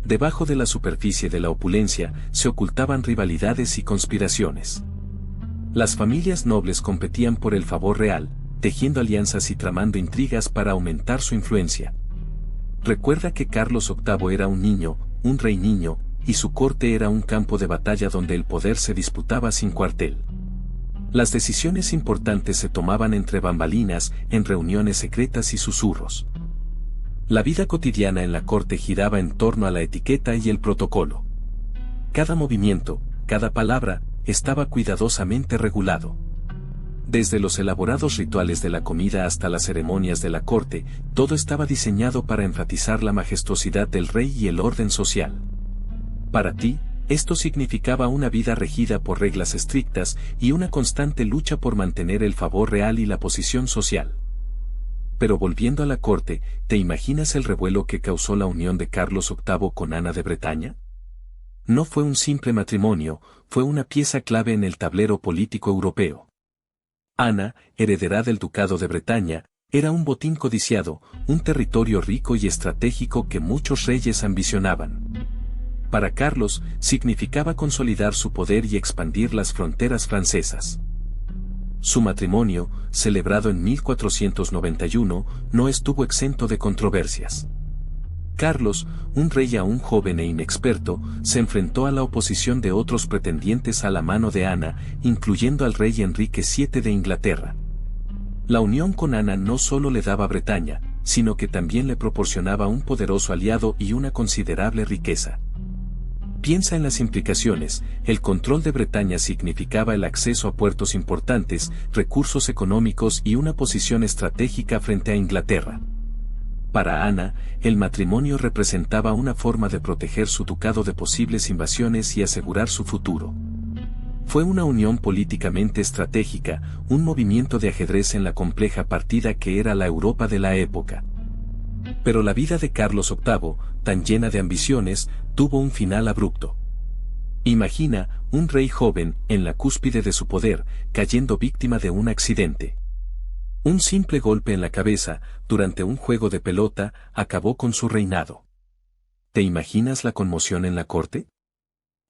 Debajo de la superficie de la opulencia se ocultaban rivalidades y conspiraciones. Las familias nobles competían por el favor real, tejiendo alianzas y tramando intrigas para aumentar su influencia. Recuerda que Carlos VIII era un niño, un rey niño, y su corte era un campo de batalla donde el poder se disputaba sin cuartel. Las decisiones importantes se tomaban entre bambalinas, en reuniones secretas y susurros. La vida cotidiana en la corte giraba en torno a la etiqueta y el protocolo. Cada movimiento, cada palabra, estaba cuidadosamente regulado. Desde los elaborados rituales de la comida hasta las ceremonias de la corte, todo estaba diseñado para enfatizar la majestuosidad del rey y el orden social. Para ti, esto significaba una vida regida por reglas estrictas y una constante lucha por mantener el favor real y la posición social. Pero volviendo a la corte, ¿te imaginas el revuelo que causó la unión de Carlos VIII con Ana de Bretaña? No fue un simple matrimonio, fue una pieza clave en el tablero político europeo. Ana, heredera del Ducado de Bretaña, era un botín codiciado, un territorio rico y estratégico que muchos reyes ambicionaban. Para Carlos, significaba consolidar su poder y expandir las fronteras francesas. Su matrimonio, celebrado en 1491, no estuvo exento de controversias. Carlos, un rey aún joven e inexperto, se enfrentó a la oposición de otros pretendientes a la mano de Ana, incluyendo al rey Enrique VII de Inglaterra. La unión con Ana no solo le daba Bretaña, sino que también le proporcionaba un poderoso aliado y una considerable riqueza. Piensa en las implicaciones. El control de Bretaña significaba el acceso a puertos importantes, recursos económicos y una posición estratégica frente a Inglaterra. Para Ana, el matrimonio representaba una forma de proteger su ducado de posibles invasiones y asegurar su futuro. Fue una unión políticamente estratégica, un movimiento de ajedrez en la compleja partida que era la Europa de la época. Pero la vida de Carlos VIII, tan llena de ambiciones, tuvo un final abrupto. Imagina, un rey joven, en la cúspide de su poder, cayendo víctima de un accidente. Un simple golpe en la cabeza, durante un juego de pelota, acabó con su reinado. ¿Te imaginas la conmoción en la corte?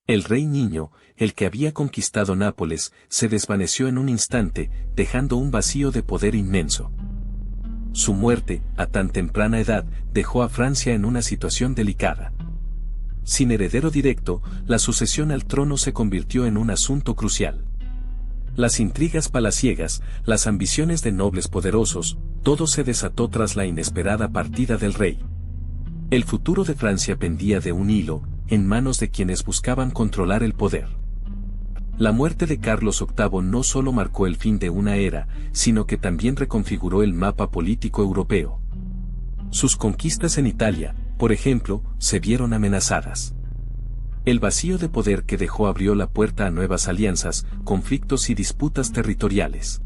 El rey niño, el que había conquistado Nápoles, se desvaneció en un instante, dejando un vacío de poder inmenso. Su muerte, a tan temprana edad, dejó a Francia en una situación delicada. Sin heredero directo, la sucesión al trono se convirtió en un asunto crucial. Las intrigas palaciegas, las ambiciones de nobles poderosos, todo se desató tras la inesperada partida del rey. El futuro de Francia pendía de un hilo, en manos de quienes buscaban controlar el poder. La muerte de Carlos VIII no solo marcó el fin de una era, sino que también reconfiguró el mapa político europeo. Sus conquistas en Italia, por ejemplo, se vieron amenazadas. El vacío de poder que dejó abrió la puerta a nuevas alianzas, conflictos y disputas territoriales.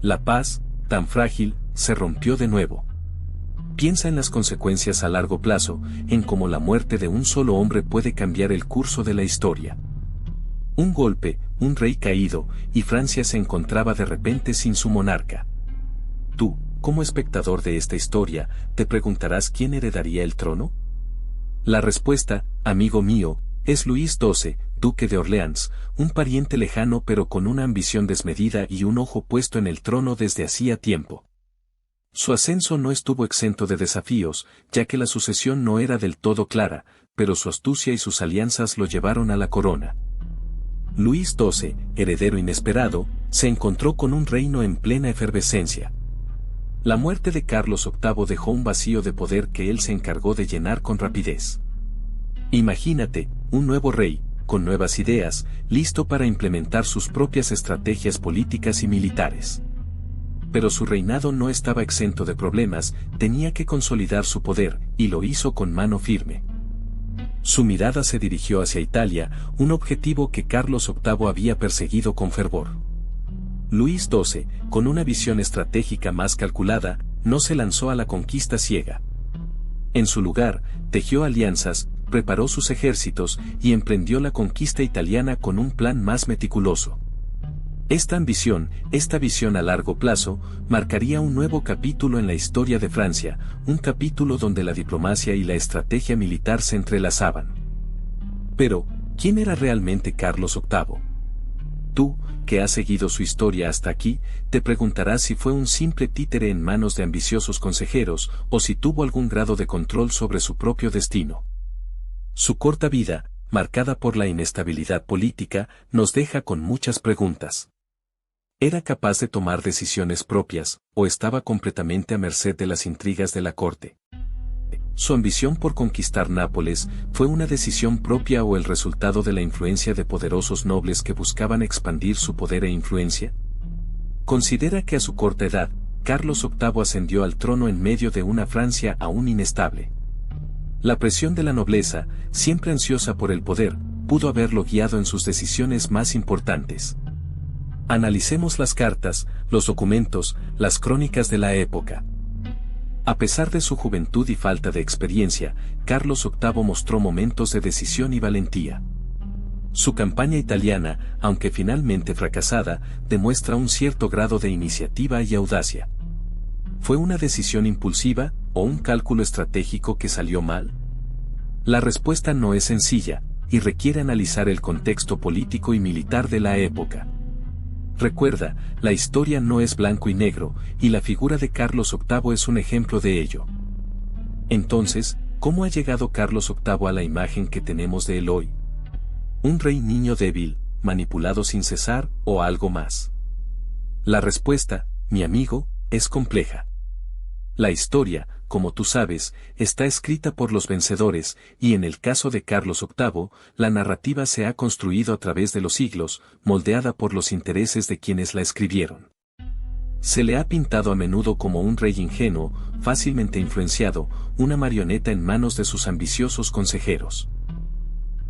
La paz, tan frágil, se rompió de nuevo. Piensa en las consecuencias a largo plazo, en cómo la muerte de un solo hombre puede cambiar el curso de la historia. Un golpe, un rey caído, y Francia se encontraba de repente sin su monarca. Tú, como espectador de esta historia, te preguntarás quién heredaría el trono. La respuesta, amigo mío, es Luis XII, duque de Orleans, un pariente lejano pero con una ambición desmedida y un ojo puesto en el trono desde hacía tiempo. Su ascenso no estuvo exento de desafíos, ya que la sucesión no era del todo clara, pero su astucia y sus alianzas lo llevaron a la corona. Luis XII, heredero inesperado, se encontró con un reino en plena efervescencia. La muerte de Carlos VIII dejó un vacío de poder que él se encargó de llenar con rapidez. Imagínate, un nuevo rey, con nuevas ideas, listo para implementar sus propias estrategias políticas y militares. Pero su reinado no estaba exento de problemas, tenía que consolidar su poder, y lo hizo con mano firme. Su mirada se dirigió hacia Italia, un objetivo que Carlos VIII había perseguido con fervor. Luis XII, con una visión estratégica más calculada, no se lanzó a la conquista ciega. En su lugar, tejió alianzas, preparó sus ejércitos y emprendió la conquista italiana con un plan más meticuloso. Esta visión a largo plazo, marcaría un nuevo capítulo en la historia de Francia, un capítulo donde la diplomacia y la estrategia militar se entrelazaban. Pero, ¿quién era realmente Carlos VIII? Tú, que has seguido su historia hasta aquí, te preguntarás si fue un simple títere en manos de ambiciosos consejeros, o si tuvo algún grado de control sobre su propio destino. Su corta vida, marcada por la inestabilidad política, nos deja con muchas preguntas. ¿Era capaz de tomar decisiones propias, o estaba completamente a merced de las intrigas de la corte? ¿Su ambición por conquistar Nápoles fue una decisión propia o el resultado de la influencia de poderosos nobles que buscaban expandir su poder e influencia? Considera que a su corta edad, Carlos VIII ascendió al trono en medio de una Francia aún inestable. La presión de la nobleza, siempre ansiosa por el poder, pudo haberlo guiado en sus decisiones más importantes. Analicemos las cartas, los documentos, las crónicas de la época. A pesar de su juventud y falta de experiencia, Carlos VIII mostró momentos de decisión y valentía. Su campaña italiana, aunque finalmente fracasada, demuestra un cierto grado de iniciativa y audacia. ¿Fue una decisión impulsiva, o un cálculo estratégico que salió mal? La respuesta no es sencilla, y requiere analizar el contexto político y militar de la época. Recuerda, la historia no es blanco y negro, y la figura de Carlos VIII es un ejemplo de ello. Entonces, ¿cómo ha llegado Carlos VIII a la imagen que tenemos de él hoy? ¿Un rey niño débil, manipulado sin cesar, o algo más? La respuesta, mi amigo, es compleja. La historia, como tú sabes, está escrita por los vencedores, y en el caso de Carlos VIII, la narrativa se ha construido a través de los siglos, moldeada por los intereses de quienes la escribieron. Se le ha pintado a menudo como un rey ingenuo, fácilmente influenciado, una marioneta en manos de sus ambiciosos consejeros.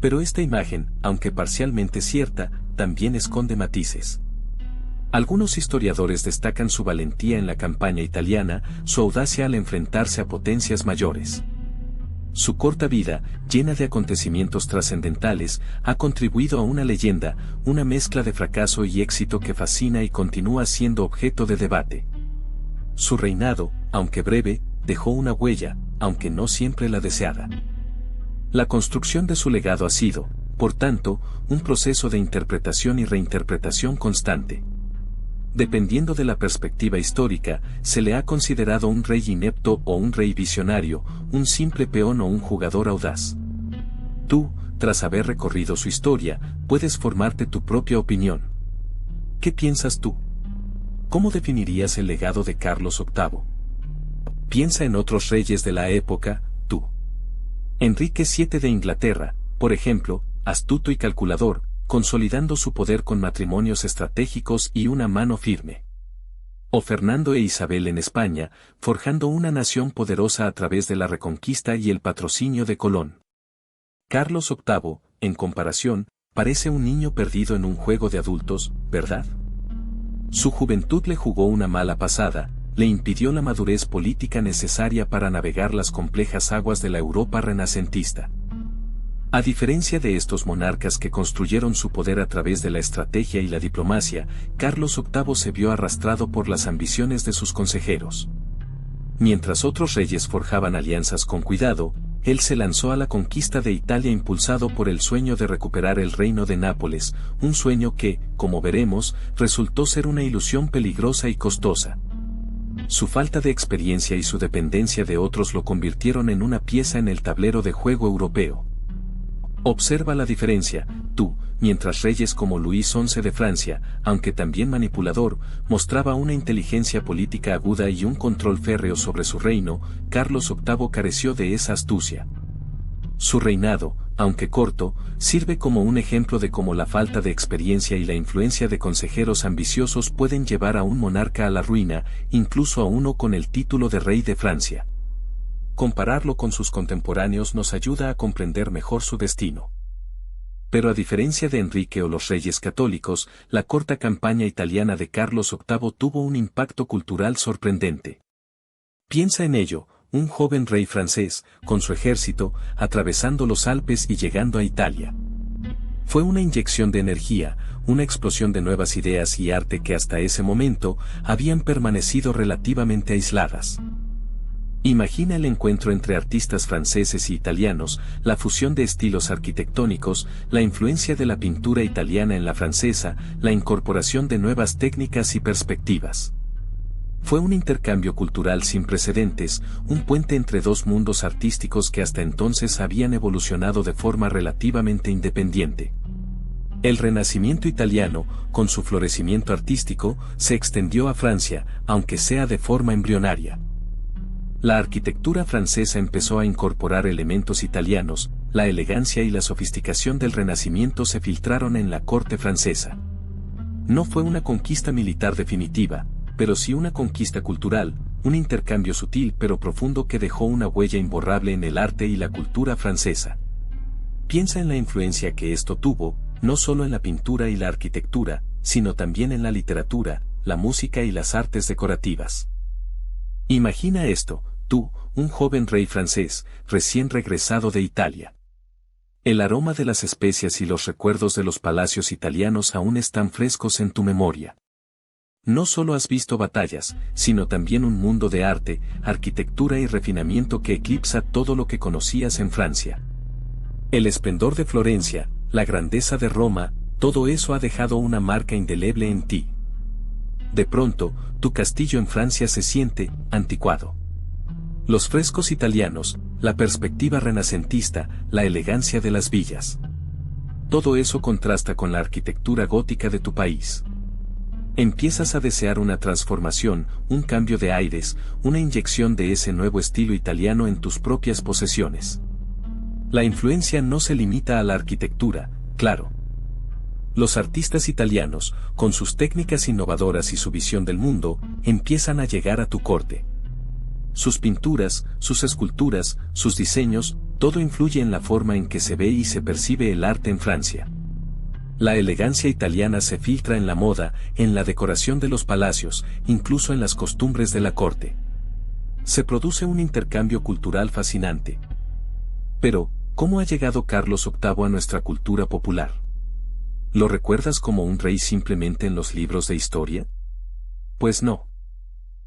Pero esta imagen, aunque parcialmente cierta, también esconde matices. Algunos historiadores destacan su valentía en la campaña italiana, su audacia al enfrentarse a potencias mayores. Su corta vida, llena de acontecimientos trascendentales, ha contribuido a una leyenda, una mezcla de fracaso y éxito que fascina y continúa siendo objeto de debate. Su reinado, aunque breve, dejó una huella, aunque no siempre la deseada. La construcción de su legado ha sido, por tanto, un proceso de interpretación y reinterpretación constante. Dependiendo de la perspectiva histórica, se le ha considerado un rey inepto o un rey visionario, un simple peón o un jugador audaz. Tú, tras haber recorrido su historia, puedes formarte tu propia opinión. ¿Qué piensas tú? ¿Cómo definirías el legado de Carlos VIII? Piensa en otros reyes de la época, tú. Enrique VII de Inglaterra, por ejemplo, astuto y calculador, consolidando su poder con matrimonios estratégicos y una mano firme. O Fernando e Isabel en España, forjando una nación poderosa a través de la reconquista y el patrocinio de Colón. Carlos VIII, en comparación, parece un niño perdido en un juego de adultos, ¿verdad? Su juventud le jugó una mala pasada, le impidió la madurez política necesaria para navegar las complejas aguas de la Europa renacentista. A diferencia de estos monarcas que construyeron su poder a través de la estrategia y la diplomacia, Carlos VIII se vio arrastrado por las ambiciones de sus consejeros. Mientras otros reyes forjaban alianzas con cuidado, él se lanzó a la conquista de Italia impulsado por el sueño de recuperar el reino de Nápoles, un sueño que, como veremos, resultó ser una ilusión peligrosa y costosa. Su falta de experiencia y su dependencia de otros lo convirtieron en una pieza en el tablero de juego europeo. Observa la diferencia, tú, mientras reyes como Luis XI de Francia, aunque también manipulador, mostraba una inteligencia política aguda y un control férreo sobre su reino, Carlos VIII careció de esa astucia. Su reinado, aunque corto, sirve como un ejemplo de cómo la falta de experiencia y la influencia de consejeros ambiciosos pueden llevar a un monarca a la ruina, incluso a uno con el título de rey de Francia. Compararlo con sus contemporáneos nos ayuda a comprender mejor su destino. Pero a diferencia de Enrique o los reyes católicos, la corta campaña italiana de Carlos VIII tuvo un impacto cultural sorprendente. Piensa en ello, un joven rey francés, con su ejército, atravesando los Alpes y llegando a Italia. Fue una inyección de energía, una explosión de nuevas ideas y arte que hasta ese momento habían permanecido relativamente aisladas. Imagina el encuentro entre artistas franceses y italianos, la fusión de estilos arquitectónicos, la influencia de la pintura italiana en la francesa, la incorporación de nuevas técnicas y perspectivas. Fue un intercambio cultural sin precedentes, un puente entre dos mundos artísticos que hasta entonces habían evolucionado de forma relativamente independiente. El Renacimiento italiano, con su florecimiento artístico, se extendió a Francia, aunque sea de forma embrionaria. La arquitectura francesa empezó a incorporar elementos italianos, la elegancia y la sofisticación del Renacimiento se filtraron en la corte francesa. No fue una conquista militar definitiva, pero sí una conquista cultural, un intercambio sutil pero profundo que dejó una huella imborrable en el arte y la cultura francesa. Piensa en la influencia que esto tuvo, no solo en la pintura y la arquitectura, sino también en la literatura, la música y las artes decorativas. Imagina esto, tú, un joven rey francés, recién regresado de Italia. El aroma de las especias y los recuerdos de los palacios italianos aún están frescos en tu memoria. No solo has visto batallas, sino también un mundo de arte, arquitectura y refinamiento que eclipsa todo lo que conocías en Francia. El esplendor de Florencia, la grandeza de Roma, todo eso ha dejado una marca indeleble en ti. De pronto, tu castillo en Francia se siente anticuado. Los frescos italianos, la perspectiva renacentista, la elegancia de las villas. Todo eso contrasta con la arquitectura gótica de tu país. Empiezas a desear una transformación, un cambio de aires, una inyección de ese nuevo estilo italiano en tus propias posesiones. La influencia no se limita a la arquitectura, claro. Los artistas italianos, con sus técnicas innovadoras y su visión del mundo, empiezan a llegar a tu corte. Sus pinturas, sus esculturas, sus diseños, todo influye en la forma en que se ve y se percibe el arte en Francia. La elegancia italiana se filtra en la moda, en la decoración de los palacios, incluso en las costumbres de la corte. Se produce un intercambio cultural fascinante. Pero, ¿cómo ha llegado Carlos VIII a nuestra cultura popular? ¿Lo recuerdas como un rey simplemente en los libros de historia? Pues no.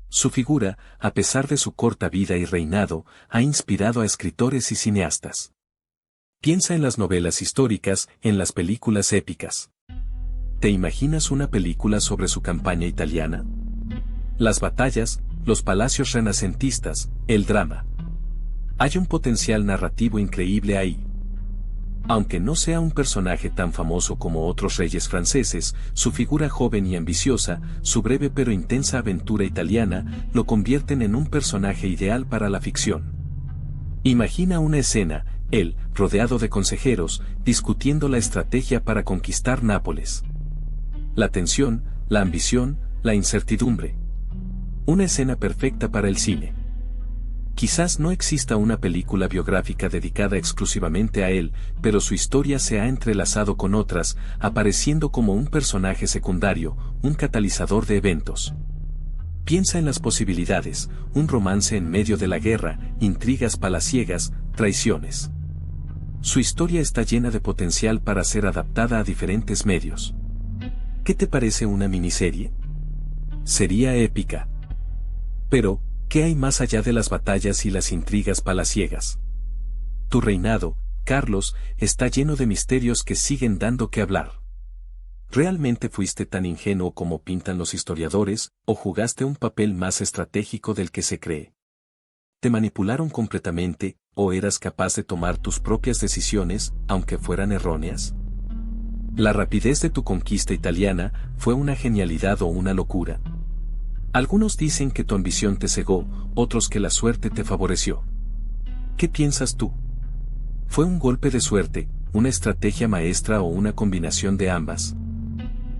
Su figura, a pesar de su corta vida y reinado, ha inspirado a escritores y cineastas. Piensa en las novelas históricas, en las películas épicas. ¿Te imaginas una película sobre su campaña italiana? Las batallas, los palacios renacentistas, el drama. Hay un potencial narrativo increíble ahí. Aunque no sea un personaje tan famoso como otros reyes franceses, su figura joven y ambiciosa, su breve pero intensa aventura italiana, lo convierten en un personaje ideal para la ficción. Imagina una escena, él, rodeado de consejeros, discutiendo la estrategia para conquistar Nápoles. La tensión, la ambición, la incertidumbre. Una escena perfecta para el cine. Quizás no exista una película biográfica dedicada exclusivamente a él, pero su historia se ha entrelazado con otras, apareciendo como un personaje secundario, un catalizador de eventos. Piensa en las posibilidades, un romance en medio de la guerra, intrigas palaciegas, traiciones. Su historia está llena de potencial para ser adaptada a diferentes medios. ¿Qué te parece una miniserie? Sería épica. Pero, ¿qué hay más allá de las batallas y las intrigas palaciegas? Tu reinado, Carlos, está lleno de misterios que siguen dando que hablar. ¿Realmente fuiste tan ingenuo como pintan los historiadores, o jugaste un papel más estratégico del que se cree? ¿Te manipularon completamente, o eras capaz de tomar tus propias decisiones, aunque fueran erróneas? ¿La rapidez de tu conquista italiana fue una genialidad o una locura? Algunos dicen que tu ambición te cegó, otros que la suerte te favoreció. ¿Qué piensas tú? ¿Fue un golpe de suerte, una estrategia maestra o una combinación de ambas?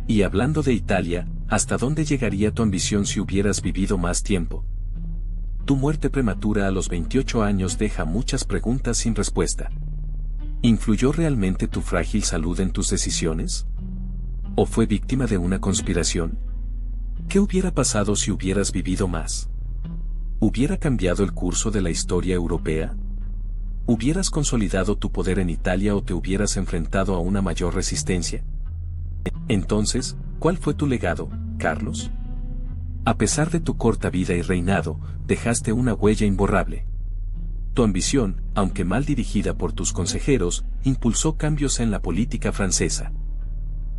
Y hablando de Italia, ¿hasta dónde llegaría tu ambición si hubieras vivido más tiempo? Tu muerte prematura a los 28 años deja muchas preguntas sin respuesta. ¿Influyó realmente tu frágil salud en tus decisiones? ¿O fue víctima de una conspiración? ¿Qué hubiera pasado si hubieras vivido más? ¿Hubiera cambiado el curso de la historia europea? ¿Hubieras consolidado tu poder en Italia o te hubieras enfrentado a una mayor resistencia? Entonces, ¿cuál fue tu legado, Carlos? A pesar de tu corta vida y reinado, dejaste una huella imborrable. Tu ambición, aunque mal dirigida por tus consejeros, impulsó cambios en la política francesa.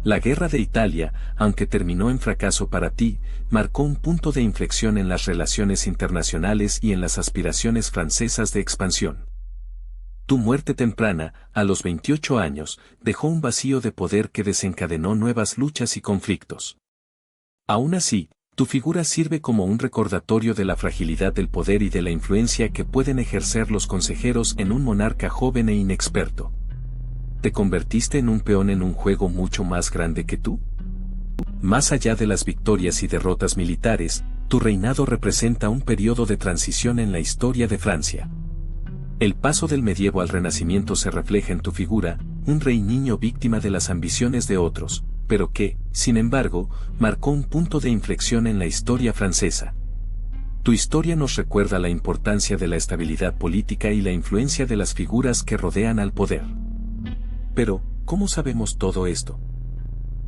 La guerra de Italia, aunque terminó en fracaso para ti, marcó un punto de inflexión en las relaciones internacionales y en las aspiraciones francesas de expansión. Tu muerte temprana, a los 28 años, dejó un vacío de poder que desencadenó nuevas luchas y conflictos. Aún así, tu figura sirve como un recordatorio de la fragilidad del poder y de la influencia que pueden ejercer los consejeros en un monarca joven e inexperto. ¿Te convertiste en un peón en un juego mucho más grande que tú? Más allá de las victorias y derrotas militares, tu reinado representa un periodo de transición en la historia de Francia. El paso del medievo al renacimiento se refleja en tu figura, un rey niño víctima de las ambiciones de otros, pero que, sin embargo, marcó un punto de inflexión en la historia francesa. Tu historia nos recuerda la importancia de la estabilidad política y la influencia de las figuras que rodean al poder. Pero, ¿cómo sabemos todo esto?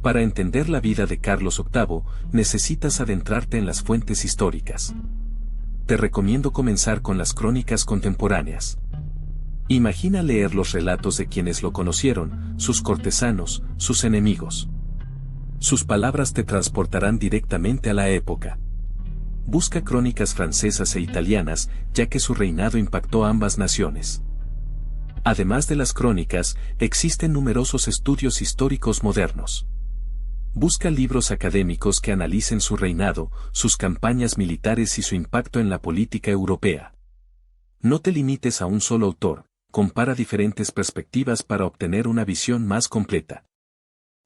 Para entender la vida de Carlos VIII, necesitas adentrarte en las fuentes históricas. Te recomiendo comenzar con las crónicas contemporáneas. Imagina leer los relatos de quienes lo conocieron, sus cortesanos, sus enemigos. Sus palabras te transportarán directamente a la época. Busca crónicas francesas e italianas, ya que su reinado impactó a ambas naciones. Además de las crónicas, existen numerosos estudios históricos modernos. Busca libros académicos que analicen su reinado, sus campañas militares y su impacto en la política europea. No te limites a un solo autor, compara diferentes perspectivas para obtener una visión más completa.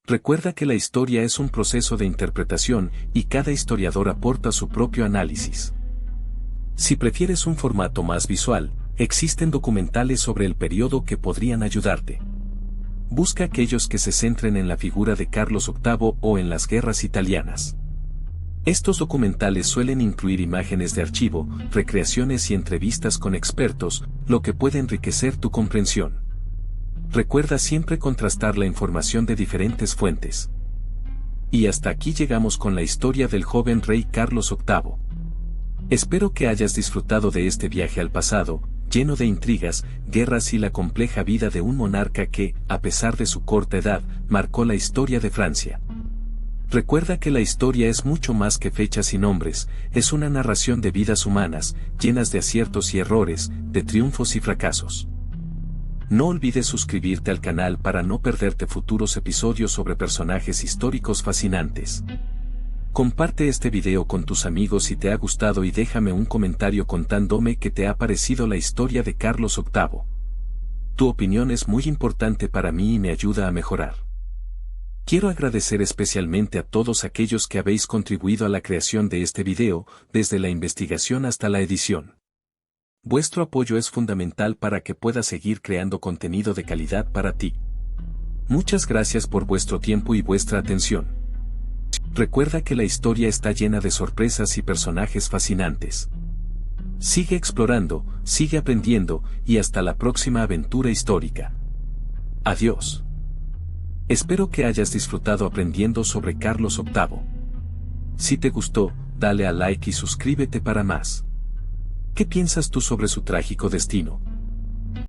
Recuerda que la historia es un proceso de interpretación y cada historiador aporta su propio análisis. Si prefieres un formato más visual, existen documentales sobre el periodo que podrían ayudarte. Busca aquellos que se centren en la figura de Carlos VIII o en las guerras italianas. Estos documentales suelen incluir imágenes de archivo, recreaciones y entrevistas con expertos, lo que puede enriquecer tu comprensión. Recuerda siempre contrastar la información de diferentes fuentes. Y hasta aquí llegamos con la historia del joven rey Carlos VIII. Espero que hayas disfrutado de este viaje al pasado, lleno de intrigas, guerras y la compleja vida de un monarca que, a pesar de su corta edad, marcó la historia de Francia. Recuerda que la historia es mucho más que fechas y nombres, es una narración de vidas humanas, llenas de aciertos y errores, de triunfos y fracasos. No olvides suscribirte al canal para no perderte futuros episodios sobre personajes históricos fascinantes. Comparte este video con tus amigos si te ha gustado y déjame un comentario contándome qué te ha parecido la historia de Carlos VIII. Tu opinión es muy importante para mí y me ayuda a mejorar. Quiero agradecer especialmente a todos aquellos que habéis contribuido a la creación de este video, desde la investigación hasta la edición. Vuestro apoyo es fundamental para que pueda seguir creando contenido de calidad para ti. Muchas gracias por vuestro tiempo y vuestra atención. Recuerda que la historia está llena de sorpresas y personajes fascinantes. Sigue explorando, sigue aprendiendo, y hasta la próxima aventura histórica. Adiós. Espero que hayas disfrutado aprendiendo sobre Carlos VIII. Si te gustó, dale a like y suscríbete para más. ¿Qué piensas tú sobre su trágico destino?